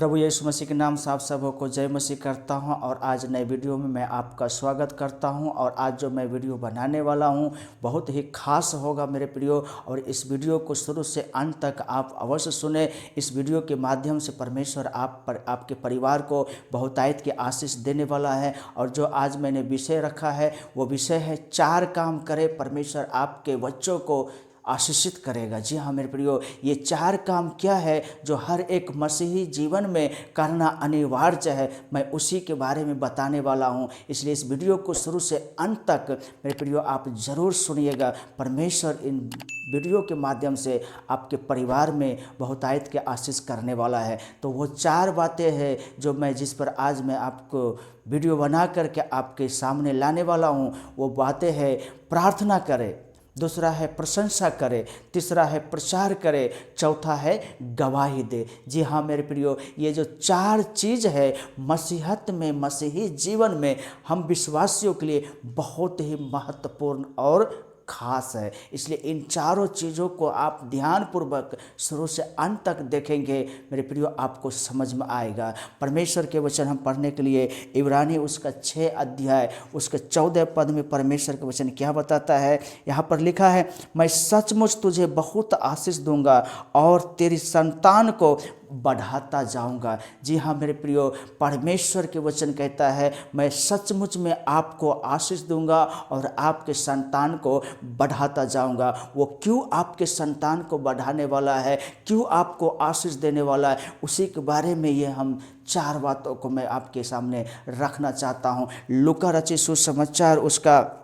प्रभु यीशु मसीह के नाम से आप सबों को जय मसीह करता हूं और आज नए वीडियो में मैं आपका स्वागत करता हूं। और आज जो मैं वीडियो बनाने वाला हूं बहुत ही खास होगा मेरे प्रियो, और इस वीडियो को शुरू से अंत तक आप अवश्य सुने। इस वीडियो के माध्यम से परमेश्वर आपके परिवार को बहुतायत की आशीष देने वाला है। और जो आज मैंने विषय रखा है वो विषय है 4 काम करे परमेश्वर आपके बच्चों को आशीषित करेगा। जी हाँ मेरे प्रियो, ये 4 काम क्या है जो हर एक मसीही जीवन में करना अनिवार्य है, मैं उसी के बारे में बताने वाला हूँ। इसलिए इस वीडियो को शुरू से अंत तक मेरे प्रियो आप ज़रूर सुनिएगा। परमेश्वर इन वीडियो के माध्यम से आपके परिवार में बहुतायत के आशीष करने वाला है। तो वो 4 बातें हैं जो जिस पर आज मैं आपको वीडियो बना करके आपके सामने लाने वाला हूँ। वो बातें हैं, प्रार्थना करें, दूसरा है प्रशंसा करे, तीसरा है प्रचार करे, चौथा है गवाही दे। जी हाँ मेरे प्रियो, ये जो 4 चीज़ है मसीहत में, मसीही जीवन में हम विश्वासियों के लिए बहुत ही महत्वपूर्ण और खास है। इसलिए इन चारों चीज़ों को आप ध्यानपूर्वक शुरू से अंत तक देखेंगे मेरे प्रियो, आपको समझ में आएगा। परमेश्वर के वचन हम पढ़ने के लिए इब्रानी उसका 6 अध्याय उसके 14 पद में परमेश्वर के वचन क्या बताता है। यहाँ पर लिखा है, मैं सचमुच तुझे बहुत आशीष दूंगा और तेरी संतान को बढ़ाता जाऊंगा। जी हाँ मेरे प्रियो, परमेश्वर के वचन कहता है मैं सचमुच में आपको आशीष दूंगा और आपके संतान को बढ़ाता जाऊंगा। वो क्यों आपके संतान को बढ़ाने वाला है, क्यों आपको आशीष देने वाला है, उसी के बारे में ये हम 4 बातों को मैं आपके सामने रखना चाहता हूँ। लूका रचित सुसमाचार उसका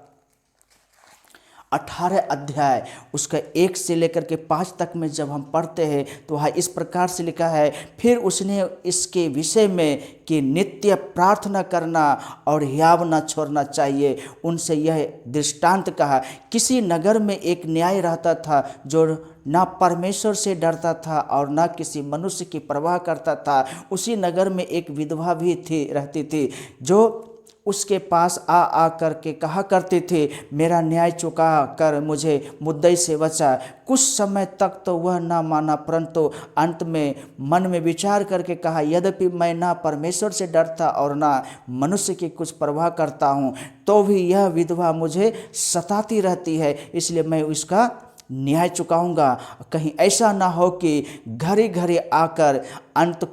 18 अध्याय उसका 1 से लेकर के 5 तक में जब हम पढ़ते हैं तो वहाँ इस प्रकार से लिखा है, फिर उसने इसके विषय में कि नित्य प्रार्थना करना और हियाव न छोड़ना चाहिए उनसे यह दृष्टांत कहा। किसी नगर में एक न्याय रहता था जो ना परमेश्वर से डरता था और ना किसी मनुष्य की परवाह करता था। उसी नगर में एक विधवा भी रहती थी जो उसके पास आ करके कहा करते थे, मेरा न्याय चुका कर मुझे मुद्दई से बचा। कुछ समय तक तो वह ना माना, परंतु अंत में मन में विचार करके कहा, यद्यपि मैं ना परमेश्वर से डरता और ना मनुष्य की कुछ परवाह करता हूँ, तो भी यह विधवा मुझे सताती रहती है, इसलिए मैं उसका न्याय चुकाऊंगा। कहीं ऐसा ना हो कि घड़ी घड़ी आकर अंत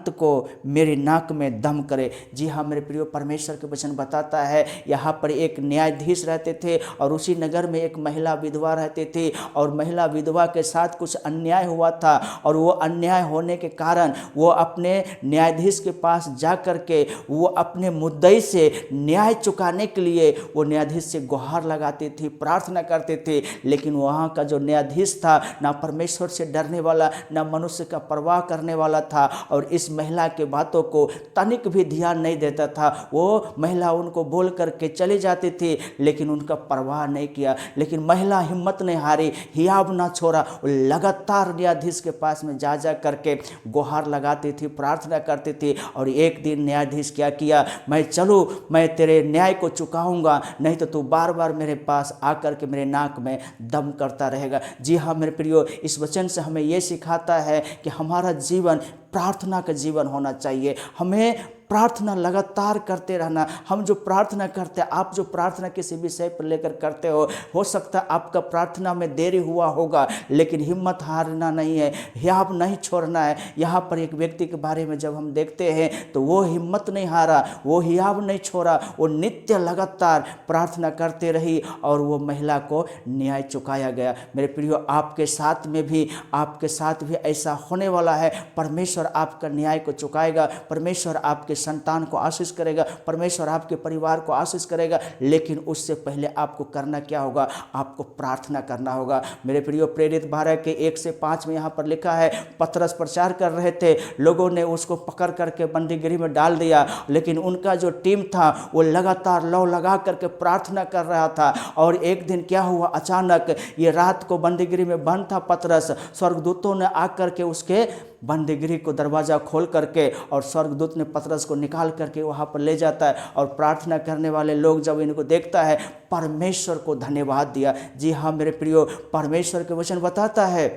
को मेरी नाक में दम करे। जी हाँ मेरे प्रियो, परमेश्वर के वचन बताता है यहाँ पर एक न्यायाधीश रहते थे और उसी नगर में एक महिला विधवा रहती थी और महिला विधवा के साथ कुछ अन्याय हुआ था और वो अन्याय होने के कारण वो अपने न्यायाधीश के पास जा कर के वो अपने मुद्दई से न्याय चुकाने के लिए वो न्यायाधीश से गुहार लगाती थी, प्रार्थना करते थे। लेकिन वहाँ का जो न्यायाधीश था ना परमेश्वर से डरने वाला, ना मनुष्य का परवाह करने वाला था और इस महिला के बातों को तनिक भी ध्यान नहीं देता था। वो महिला उनको बोल करके चली जाती थी लेकिन उनका परवाह नहीं किया। लेकिन महिला हिम्मत नहीं हारी, हियाव ना छोड़ा, लगातार न्यायाधीश के पास में जा करके गुहार लगाती थी, प्रार्थना करती थी। और एक दिन न्यायाधीश क्या किया, मैं चलूँ, मैं तेरे न्याय को चुकाऊंगा, नहीं तो तू बार बार मेरे पास आकर के मेरे नाक में दम करता रहेगा। जी हाँ मेरे प्रियो, इस वचन से हमें यह सिखाता है कि हमारा जीवन प्रार्थना का जीवन होना चाहिए। हमें प्रार्थना लगातार करते रहना। हम जो प्रार्थना करते हैं, आप जो प्रार्थना किसी विषय पर लेकर करते हो सकता है आपका प्रार्थना में देरी हुआ होगा, लेकिन हिम्मत हारना नहीं है, हियाव नहीं छोड़ना है। यहाँ पर एक व्यक्ति के बारे में जब हम देखते हैं तो वो हिम्मत नहीं हारा, वो हियाव नहीं छोड़ा, वो नित्य लगातार प्रार्थना करते रही और वो महिला को न्याय चुकाया गया। मेरे प्रियो, आपके साथ भी ऐसा होने वाला है। परमेश्वर आपका न्याय को चुकाएगा, परमेश्वर आपके संतान को आशीष करेगा, परमेश्वर आपके परिवार को आशीष करेगा। लेकिन उससे पहले आपको करना क्या होगा, आपको प्रार्थना करना होगा। मेरे प्रियो, प्रेरित 12 के 1 से 5 में यहाँ पर लिखा है, पतरस प्रचार कर रहे थे, लोगों ने उसको पकड़ करके बंदीगृह में डाल दिया, लेकिन उनका जो टीम था वो लगातार लौ लगा करके प्रार्थना कर रहा था। और एक दिन क्या हुआ, अचानक ये रात को बंदीगृह में बंद था पतरस, स्वर्गदूतों ने आकर के उसके बंदीगृह को दरवाज़ा खोल करके और स्वर्गदूत ने पतरस को निकाल करके वहाँ पर ले जाता है। और प्रार्थना करने वाले लोग जब इनको देखता है, परमेश्वर को धन्यवाद दिया। जी हाँ मेरे प्रियो, परमेश्वर के वचन बताता है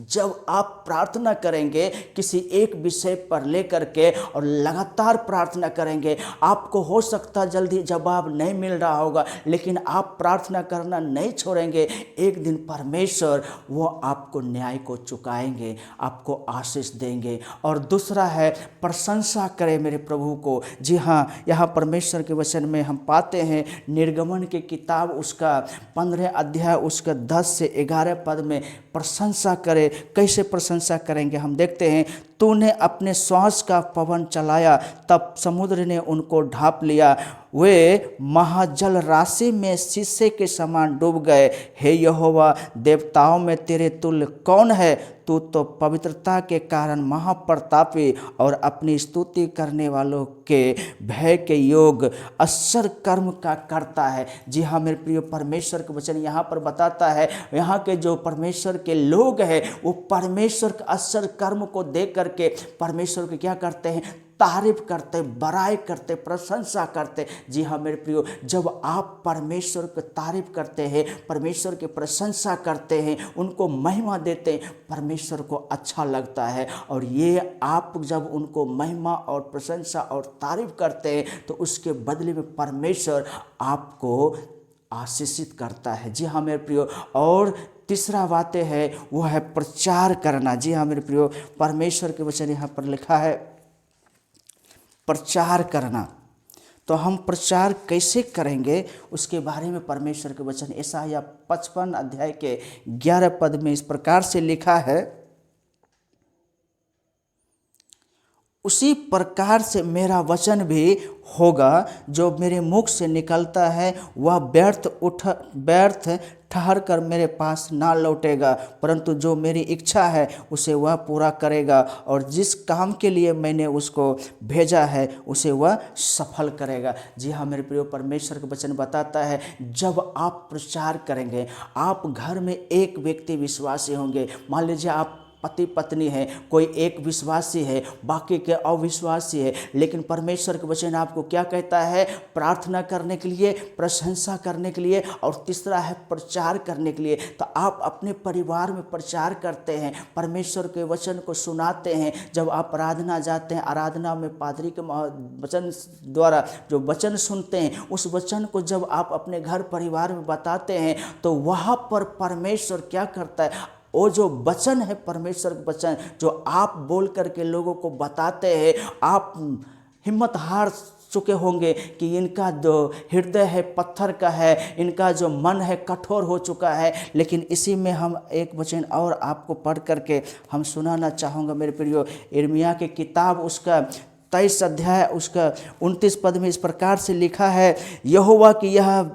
जब आप प्रार्थना करेंगे किसी एक विषय पर लेकर के और लगातार प्रार्थना करेंगे, आपको हो सकता जल्दी जवाब नहीं मिल रहा होगा, लेकिन आप प्रार्थना करना नहीं छोड़ेंगे, एक दिन परमेश्वर वो आपको न्याय को चुकाएंगे, आपको आशीष देंगे। और दूसरा है प्रशंसा करें मेरे प्रभु को। जी हाँ, यहाँ परमेश्वर के वचन में हम पाते हैं निर्गमन की किताब उसका 15 अध्याय उसका 10 से 11 पद में प्रशंसा करें। कैसे प्रशंसा करेंगे हम देखते हैं। तूने अपने श्वास का पवन चलाया, तब समुद्र ने उनको ढांप लिया, वे महाजल राशि में शीशे के समान डूब गए। हे यहोवा, देवताओं में तेरे तुल्य कौन है? तू तो पवित्रता के कारण महाप्रतापी और अपनी स्तुति करने वालों के भय के योग अश्चर्य कर्म का करता है। जी हाँ मेरे प्रिय, परमेश्वर का वचन यहाँ पर बताता है, यहाँ के जो परमेश्वर के लोग हैं वो परमेश्वर के आश्चर्य कर्म को देख करके परमेश्वर को क्या करते हैं? तारीफ करते, बड़ाई करते, प्रशंसा करते। जी हाँ मेरे प्रियो, जब आप परमेश्वर की तारीफ करते हैं, परमेश्वर की प्रशंसा करते हैं, उनको महिमा देते हैं, परमेश्वर को अच्छा लगता है। और ये आप जब उनको महिमा और प्रशंसा और तारीफ करते हैं तो उसके बदले में परमेश्वर आपको आशीषित करता है। जी हाँ मेरे प्रियो, और तीसरा बातें है वो है प्रचार करना। जी हाँ मेरे प्रियो, परमेश्वर के वचन यहाँ पर लिखा है प्रचार करना। तो हम प्रचार कैसे करेंगे उसके बारे में परमेश्वर के वचन यशायाह 55 अध्याय के 11 पद में इस प्रकार से लिखा है, उसी प्रकार से मेरा वचन भी होगा जो मेरे मुख से निकलता है, वह व्यर्थ ठहर कर मेरे पास ना लौटेगा, परंतु जो मेरी इच्छा है उसे वह पूरा करेगा, और जिस काम के लिए मैंने उसको भेजा है उसे वह सफल करेगा। जी हाँ मेरे प्रिय, परमेश्वर का वचन बताता है जब आप प्रचार करेंगे, आप घर में एक व्यक्ति विश्वासी होंगे। मान लीजिए आप पति पत्नी है, कोई एक विश्वासी है, बाकी के अविश्वासी है, लेकिन परमेश्वर के वचन आपको क्या कहता है? प्रार्थना करने के लिए, प्रशंसा करने के लिए, और तीसरा है प्रचार करने के लिए। तो आप अपने परिवार में प्रचार करते हैं, परमेश्वर के वचन को सुनाते हैं। जब आप आराधना जाते हैं, आराधना में पादरी के वचन द्वारा जो वचन सुनते हैं, उस वचन को जब आप अपने घर परिवार में बताते हैं तो वहाँ पर परमेश्वर क्या करता है? वो जो वचन है, परमेश्वर का वचन जो आप बोल करके लोगों को बताते हैं, आप हिम्मत हार चुके होंगे कि इनका जो हृदय है पत्थर का है, इनका जो मन है कठोर हो चुका है। लेकिन इसी में हम एक वचन और आपको पढ़ करके हम सुनाना चाहूँगा मेरे प्रियो। यिर्मयाह की किताब उसका 23 अध्याय उसका 29 पद में इस प्रकार से लिखा है, यहोवा की यह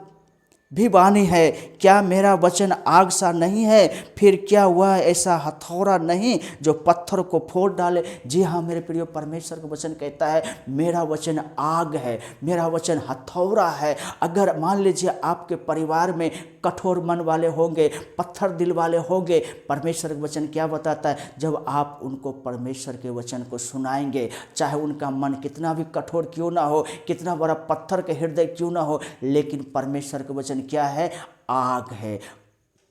भी वाणी है, क्या मेरा वचन आग सा नहीं है? फिर क्या वह ऐसा हथौड़ा नहीं जो पत्थर को फोड़ डाले? जी हाँ मेरे प्रियो, परमेश्वर का वचन कहता है मेरा वचन आग है, मेरा वचन हथौड़ा है। अगर मान लीजिए आपके परिवार में कठोर मन वाले होंगे, पत्थर दिल वाले होंगे, परमेश्वर का वचन क्या बताता है? जब आप उनको परमेश्वर के वचन को सुनाएंगे, चाहे उनका मन कितना भी कठोर क्यों ना हो, कितना बड़ा पत्थर के हृदय क्यों ना हो, लेकिन परमेश्वर का वचन क्या है? आग है,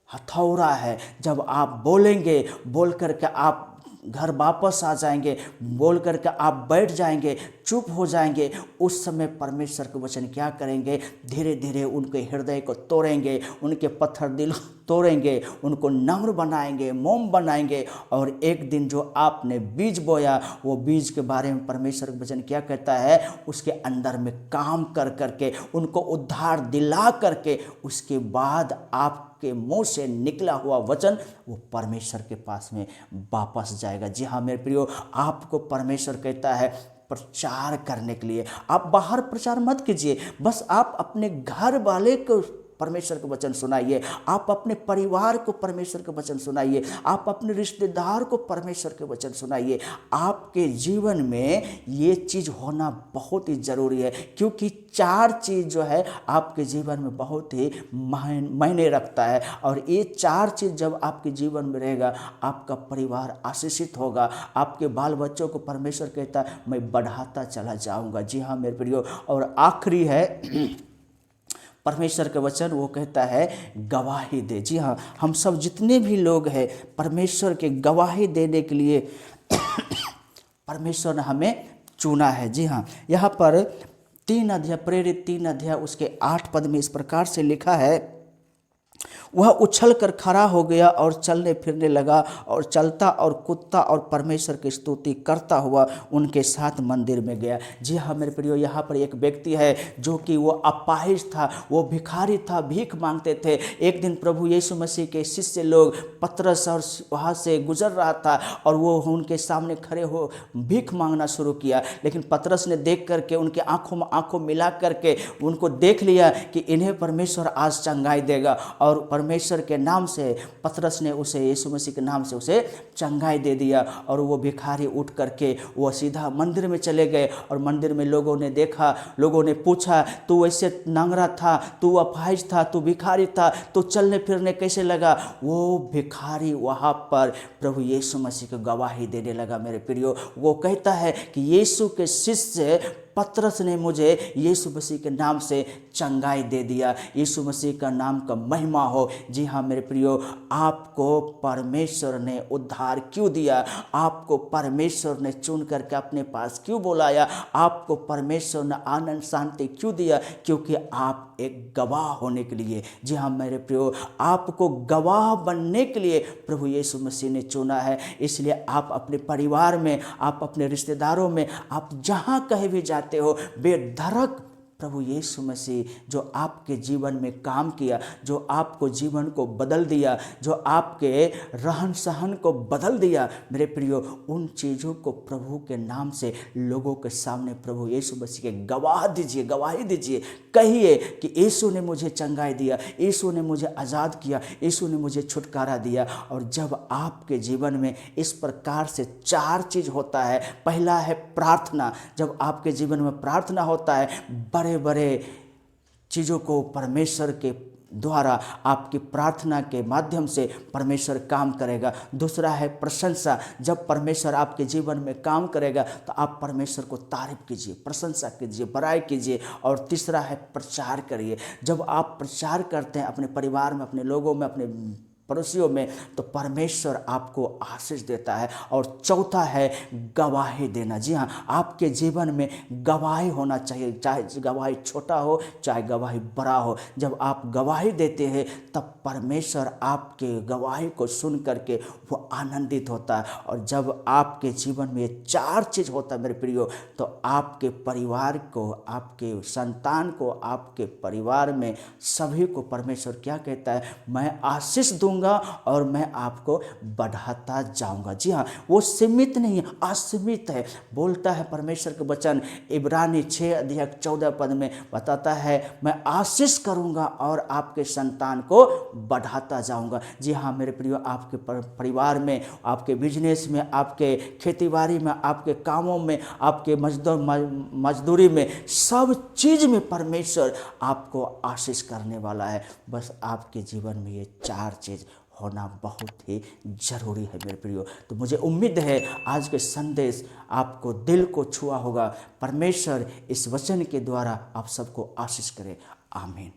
हथौड़ा है। जब आप बोलेंगे, बोल करके आप घर वापस आ जाएंगे, बोल करके आप बैठ जाएंगे, चुप हो जाएंगे, उस समय परमेश्वर के वचन क्या करेंगे? धीरे धीरे उनके हृदय को तोड़ेंगे, उनके पत्थर दिल तोड़ेंगे, उनको नम्र बनाएंगे, मोम बनाएंगे। और एक दिन जो आपने बीज बोया, वो बीज के बारे में परमेश्वर का वचन क्या कहता है? उसके अंदर में काम कर करके, उनको उद्धार दिला करके, उसके बाद आपके मुंह से निकला हुआ वचन वो परमेश्वर के पास में वापस जाएगा। जी हाँ मेरे प्रियो, आपको परमेश्वर कहता है प्रचार करने के लिए। आप बाहर प्रचार मत कीजिए, बस आप अपने घर वाले को परमेश्वर का वचन सुनाइए, आप अपने परिवार को परमेश्वर का वचन सुनाइए, आप अपने रिश्तेदार को परमेश्वर के वचन सुनाइए। आपके जीवन में ये चीज़ होना बहुत ही ज़रूरी है, क्योंकि 4 चीज़ जो है आपके जीवन में बहुत ही मायने रखता है। और ये 4 चीज़ जब आपके जीवन में रहेगा, आपका परिवार आशीषित होगा, आपके बाल बच्चों को परमेश्वर कहता है मैं बढ़ाता चला जाऊँगा। जी हाँ मेरे प्रियो, और आखिरी है परमेश्वर का वचन वो कहता है गवाही दे। जी हाँ, हम सब जितने भी लोग हैं परमेश्वर के गवाही देने के लिए परमेश्वर ने हमें चुना है। जी हाँ, यहाँ पर 3 अध्याय, प्रेरित 3 अध्याय उसके 8 पद में इस प्रकार से लिखा है, वह उछल कर खड़ा हो गया और चलने फिरने लगा और चलता और कूदता और परमेश्वर की स्तुति करता हुआ उनके साथ मंदिर में गया। जी हाँ मेरे प्रियो, यहाँ पर एक व्यक्ति है जो कि वो अपाहिज था, वो भिखारी था, भीख मांगते थे। एक दिन प्रभु यीशु मसीह के शिष्य लोग पतरस और वहाँ से गुजर रहा था और वो उनके सामने खड़े हो भीख मांगना शुरू किया। लेकिन पतरस ने देख करके उनके आंखों में आंखों मिला करके उनको देख लिया कि इन्हें परमेश्वर आज चंगाई देगा, और परमेश्वर के नाम से पतरस ने उसे, यीशु मसीह के नाम से उसे चंगाई दे दिया। और वो भिखारी उठ करके वो सीधा मंदिर में चले गए और मंदिर में लोगों ने देखा, लोगों ने पूछा, तू वैसे नांगरा था, तू अपाहिज था, तू भिखारी था, तो चलने फिरने कैसे लगा? वो भिखारी वहाँ पर प्रभु यीशु मसीह को गवाही देने लगा। मेरे प्रियो, वो कहता है कि यीशु के शिष्य पतरस ने मुझे यीशु मसीह के नाम से चंगाई दे दिया। यीशु मसीह का नाम का महिमा हो। जी हाँ मेरे प्रियो, आपको परमेश्वर ने उद्धार क्यों दिया? आपको परमेश्वर ने चुन करके अपने पास क्यों बुलाया? आपको परमेश्वर ने आनंद शांति क्यों दिया? क्योंकि आप एक गवाह होने के लिए। जी हाँ मेरे प्रियो, आपको गवाह बनने के लिए प्रभु यीशु मसीह ने चुना है। इसलिए आप अपने परिवार में, आप अपने रिश्तेदारों में, आप जहाँ कहीं भी जाते हो, बेधड़क प्रभु यीशु मसीह जो आपके जीवन में काम किया, जो आपको जीवन को बदल दिया, जो आपके रहन सहन को बदल दिया, मेरे प्रियो, उन चीज़ों को प्रभु के नाम से लोगों के सामने प्रभु यीशु मसीह के गवाह दीजिए, गवाही दीजिए। कहिए कि यीशु ने मुझे चंगाई दिया, यीशु ने मुझे आज़ाद किया, यीशु ने मुझे छुटकारा दिया। और जब आपके जीवन में इस प्रकार से 4 चीज़ होता है, पहला है प्रार्थना। जब आपके जीवन में प्रार्थना होता है, बड़े बड़े चीज़ों को परमेश्वर के द्वारा, आपकी प्रार्थना के माध्यम से परमेश्वर काम करेगा। दूसरा है प्रशंसा। जब परमेश्वर आपके जीवन में काम करेगा तो आप परमेश्वर को तारीफ कीजिए, प्रशंसा कीजिए, बड़ाई कीजिए। और तीसरा है प्रचार करिए। जब आप प्रचार करते हैं अपने परिवार में, अपने लोगों में, अपने पड़ोसियों में, तो परमेश्वर आपको आशीष देता है। और चौथा है गवाही देना। जी हाँ, आपके जीवन में गवाही होना चाहिए, चाहे गवाही छोटा हो चाहे गवाही बड़ा हो। जब आप गवाही देते हैं तब परमेश्वर आपके गवाही को सुन करके वो आनंदित होता है। और जब आपके जीवन में ये 4 चीज़ होता है मेरे प्रियो, तो आपके परिवार को, आपके संतान को, आपके परिवार में सभी को परमेश्वर क्या कहता है? मैं आशीष दूंगा और मैं आपको बढ़ाता जाऊंगा। जी हाँ, वो सीमित नहीं है, असीमित है। बोलता है परमेश्वर के वचन इब्रानी 6 अध्याय 14 में बताता है, मैं आशीष करूंगा और आपके संतान को बढ़ाता जाऊंगा। जी हाँ मेरे प्रियो, आपके परिवार में, आपके बिजनेस में, आपके खेतीबाड़ी में, आपके कामों में, आपके मजदूरी में, सब चीज़ में परमेश्वर आपको आशीष करने वाला है। बस आपके जीवन में ये 4 चीज़ होना बहुत ही ज़रूरी है मेरे प्रियो। तो मुझे उम्मीद है आज के संदेश आपको दिल को छुआ होगा। परमेश्वर इस वचन के द्वारा आप सबको आशीष करे। आमीन।